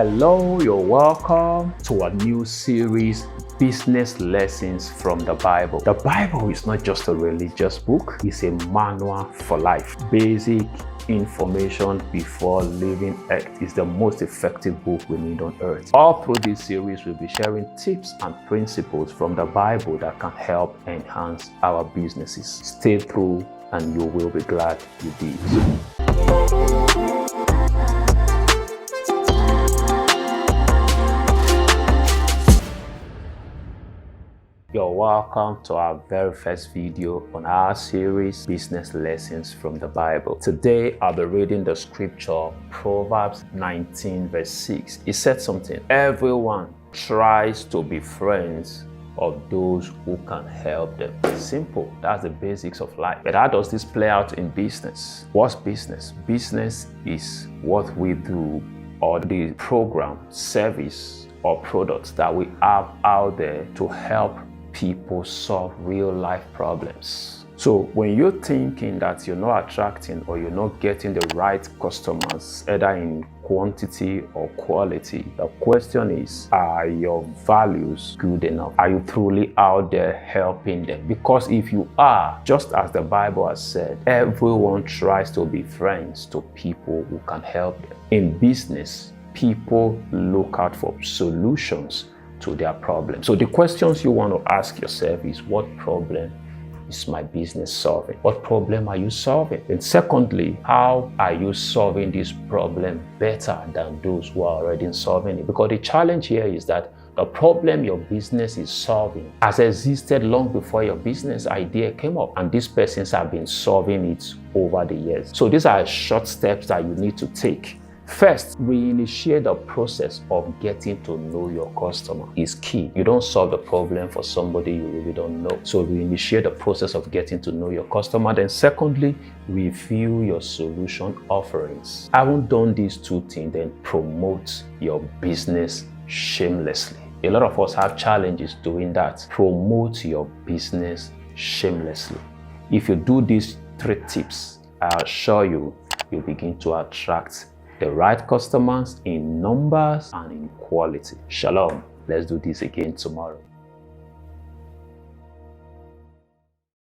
Hello, you're welcome to a new series, Business Lessons from the Bible. The Bible is not just a religious book, it's a manual for life. Basic information before leaving Earth is the most effective book we need on earth. All through this series, we'll be sharing tips and principles from the Bible that can help enhance our businesses. Stay through and you will be glad you did. You're welcome to our very first video on our series, Business Lessons from the Bible. Today, I'll be reading the scripture, Proverbs 19 verse 6. It said something, everyone tries to be friends of those who can help them. Simple, that's the basics of life. But how does this play out in business? What's business? Business is what we do or the program, service, or products that we have out there to help people solve real life problems. So when you're thinking that you're not attracting or you're not getting the right customers, either in quantity or quality, the question is, are your values good enough? Are you truly out there helping them? Because if you are, just as the Bible has said, everyone tries to be friends to people who can help them. In business, people look out for solutions to their problems. So the questions you want to ask yourself is, what problem is my business solving? What problem are you solving? And secondly, how are you solving this problem better than those who are already solving it? Because the challenge here is that the problem your business is solving has existed long before your business idea came up, and these persons have been solving it over the years. So these are short steps that you need to take. First, reinitiate the process of getting to know your customer is key. You don't solve the problem for somebody you really don't know. So reinitiate the process of getting to know your customer. Then secondly, review your solution offerings. Having done these two things, then promote your business shamelessly. A lot of us have challenges doing that. Promote your business shamelessly. If you do these three tips, I assure you, you'll begin to attract the right customers in numbers and in quality. Shalom. Let's do this again tomorrow.